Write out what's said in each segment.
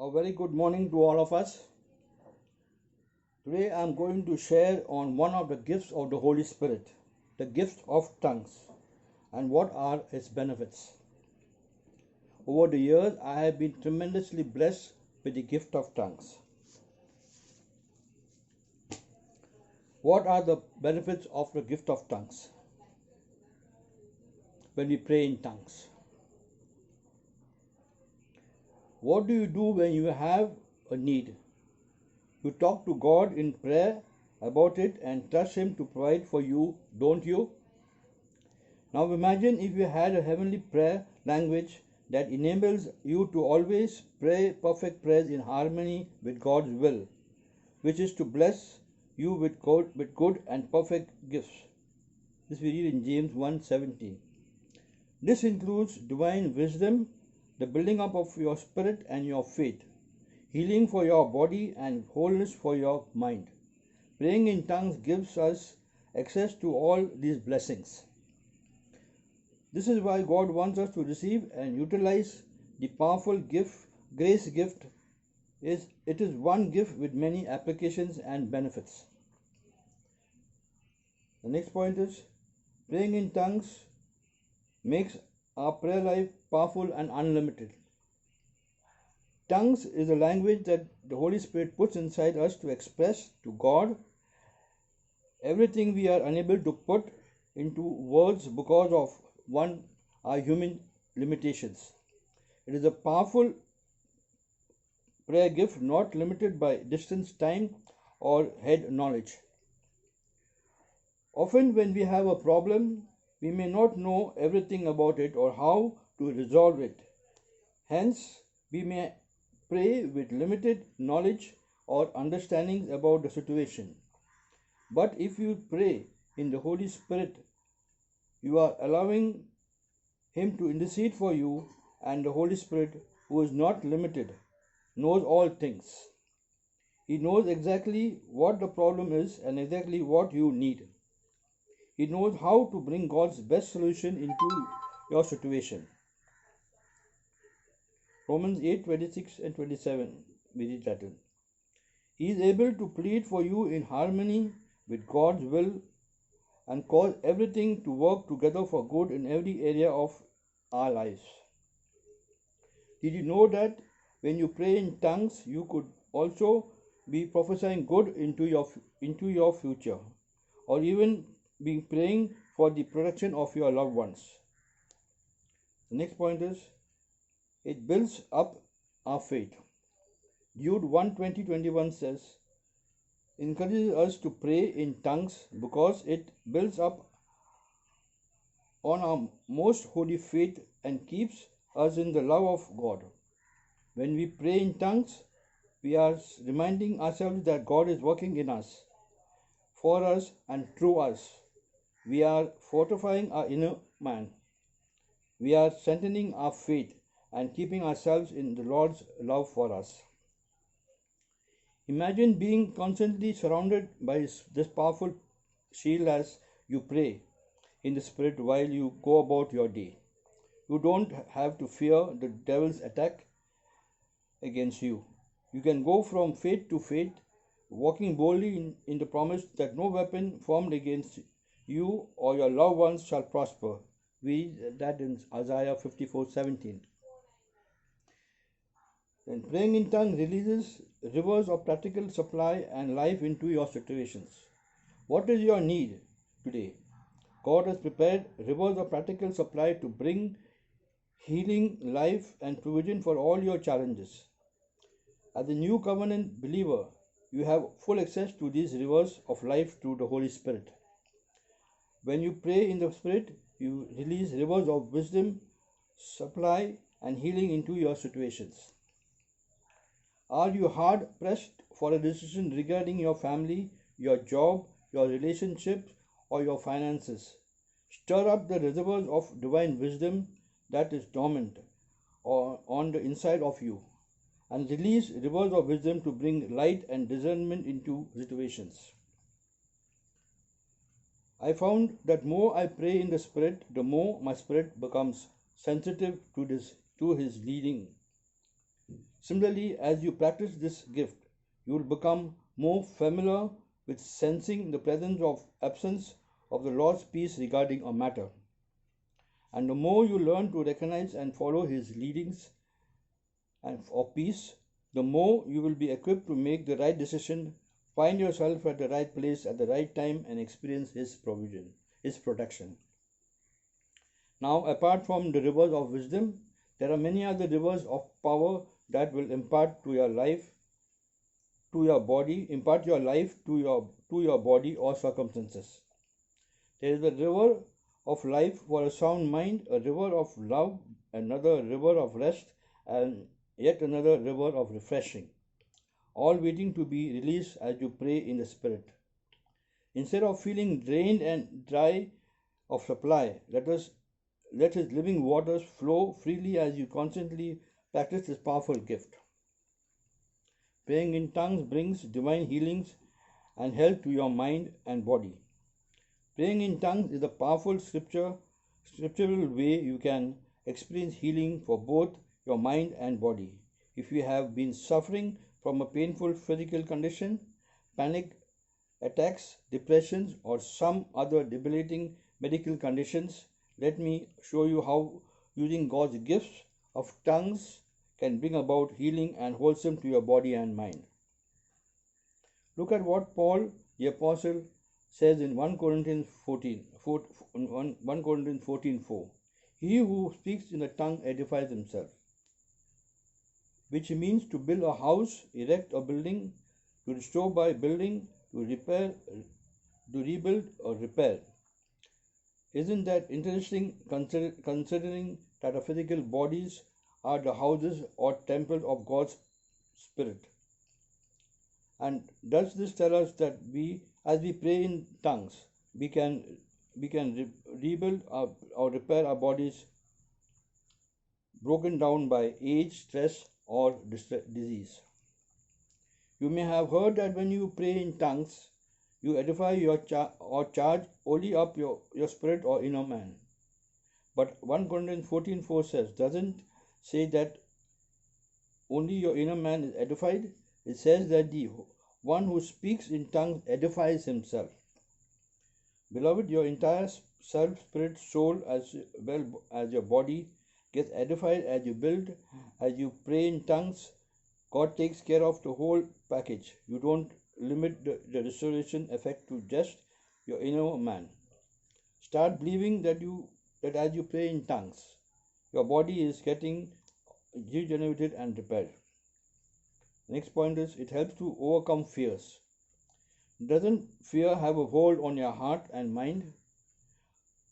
A very good morning to all of us. Today I am going to share on one of the gifts of the Holy Spirit, the gift of tongues, and what are its benefits. Over the years, I have been tremendously blessed with the gift of tongues. What are the benefits of the gift of tongues when we pray in tongues? What do you do when you have a need? You talk to God in prayer about it and trust Him to provide for you, don't you? Now imagine if you had a heavenly prayer language that enables you to always pray perfect prayers in harmony with God's will, which is to bless you with good and perfect gifts. This we read in James 1:17. This includes divine wisdom, the building up of your spirit and your faith, healing for your body and wholeness for your mind. Praying in tongues gives us access to all these blessings. This is why God wants us to receive and utilize the powerful grace gift. It is one gift with many applications and benefits. The next point is praying in tongues makes our prayer life powerful and unlimited. Tongues is a language that the Holy Spirit puts inside us to express to God everything we are unable to put into words because of our human limitations. It is a powerful prayer gift not limited by distance, time, or head knowledge. Often when we have a problem, we may not know everything about it or how to resolve it. Hence, we may pray with limited knowledge or understanding about the situation. But if you pray in the Holy Spirit, you are allowing Him to intercede for you, and the Holy Spirit, who is not limited, knows all things. He knows exactly what the problem is and exactly what you need. He knows how to bring God's best solution into your situation. Romans 8:26 and 27, we read that. He is able to plead for you in harmony with God's will and cause everything to work together for good in every area of our lives. Did you know that when you pray in tongues, you could also be prophesying good into your future, or even be praying for the protection of your loved ones? The next point is it builds up our faith. Jude 1:20-21 says, encourages us to pray in tongues because it builds up on our most holy faith and keeps us in the love of God. When we pray in tongues, we are reminding ourselves that God is working in us, for us, and through us. We are fortifying our inner man. We are strengthening our faith and keeping ourselves in the Lord's love for us. Imagine being constantly surrounded by this powerful shield as you pray in the Spirit while you go about your day. You don't have to fear the devil's attack against you. You can go from faith to faith, walking boldly in the promise that no weapon formed against you or your loved ones shall prosper. We read that in Isaiah 54:17. And praying in tongues releases rivers of practical supply and life into your situations. What is your need today? God has prepared rivers of practical supply to bring healing, life, and provision for all your challenges. As a new covenant believer, you have full access to these rivers of life through the Holy Spirit. When you pray in the Spirit, you release rivers of wisdom, supply, and healing into your situations. Are you hard pressed for a decision regarding your family, your job, your relationships, or your finances? Stir up the reservoirs of divine wisdom that is dormant or on the inside of you, and release rivers of wisdom to bring light and discernment into situations. I found that more I pray in the Spirit, the more my spirit becomes sensitive to His leading. Similarly, as you practice this gift, you will become more familiar with sensing the presence of absence of the Lord's peace regarding a matter. And the more you learn to recognize and follow His leadings and of peace, the more you will be equipped to make the right decision, find yourself at the right place at the right time, and experience His provision, His protection. Now, apart from the rivers of wisdom, there are many other rivers of power that will impart to your life, to your body, impart your life to your body or circumstances. There is a river of life for a sound mind, a river of love, another river of rest, and yet another river of refreshing, all waiting to be released as you pray in the Spirit. Instead of feeling drained and dry of supply, let His living waters flow freely as you constantly practice this powerful gift. Praying in tongues brings divine healings and health to your mind and body. Praying in tongues is a powerful scriptural way you can experience healing for both your mind and body. If you have been suffering from a painful physical condition, panic attacks, depressions, or some other debilitating medical conditions, let me show you how using God's gifts of tongues can bring about healing and wholesome to your body and mind. Look at what Paul the Apostle says in 1 Corinthians 14:4. He who speaks in a tongue edifies himself, which means to build a house, erect a building, to restore by building, to rebuild or repair. Isn't that interesting, considering that our physical bodies are the houses or temples of God's Spirit? And does this tell us that as we pray in tongues, we can rebuild or repair our bodies broken down by age, stress, or disease? You may have heard that when you pray in tongues, you edify or charge only up your spirit or inner man. But 1 Corinthians 14:4 says, doesn't say that only your inner man is edified. It says that the one who speaks in tongues edifies himself. Beloved, your entire self, spirit, soul, as well as your body gets edified as you pray in tongues. God takes care of the whole package. You don't limit the restoration effect to just your inner man. Start believing that as you pray in tongues, your body is getting regenerated and repaired. Next point is, it helps to overcome fears. Doesn't fear have a hold on your heart and mind?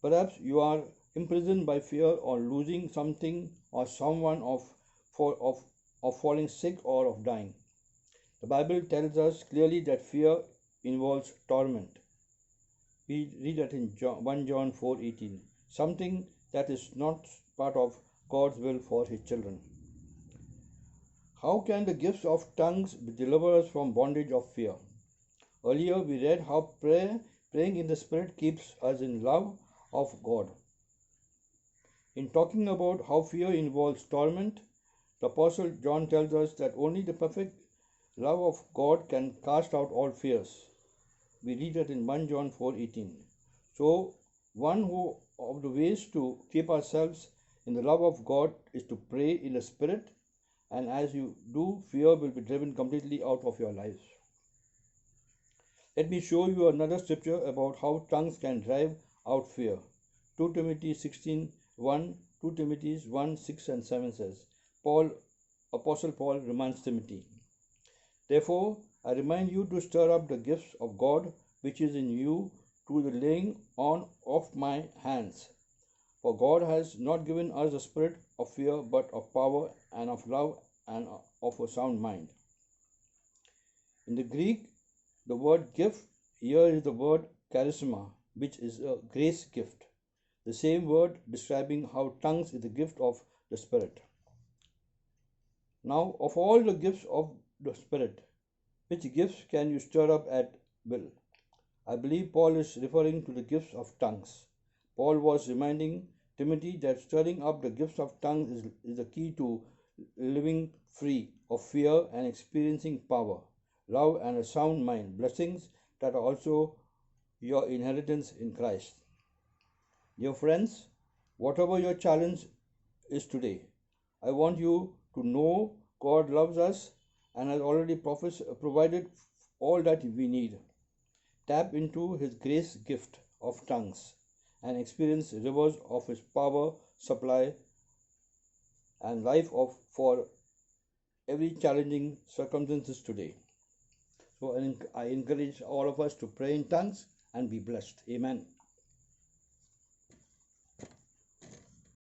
Perhaps you are imprisoned by fear or losing something or someone, of falling sick or of dying. The Bible tells us clearly that fear involves torment. We read that in 1 John 4:18, something that is not part of God's will for His children. How can the gifts of tongues deliver us from bondage of fear? Earlier we read how praying in the Spirit keeps us in love of God. In talking about how fear involves torment, the Apostle John tells us that only the perfect love of God can cast out all fears. We read that in 1 John 4:18. So, one of the ways to keep ourselves in the love of God is to pray in the Spirit, and as you do, fear will be driven completely out of your lives. Let me show you another scripture about how tongues can drive out fear. 2 Timothy 16:1, 2 Timothy 1:6 and 7 says, Apostle Paul reminds Timothy, therefore, I remind you to stir up the gifts of God which is in you through the laying on of my hands. For God has not given us a spirit of fear, but of power and of love and of a sound mind. In the Greek, the word gift here is the word charisma, which is a grace gift. The same word describing how tongues is the gift of the Spirit. Now, of all the gifts of the Spirit, which gifts can you stir up at will? I believe Paul is referring to the gifts of tongues. Paul was reminding Timothy that stirring up the gifts of tongues is the key to living free of fear and experiencing power, love, and a sound mind, blessings that are also your inheritance in Christ. Dear friends, whatever your challenge is today, I want you to know God loves us and has already provided all that we need. Tap into His grace gift of tongues and experience rivers of His power, supply, and life of for every challenging circumstances today. So I encourage all of us to pray in tongues and be blessed. Amen.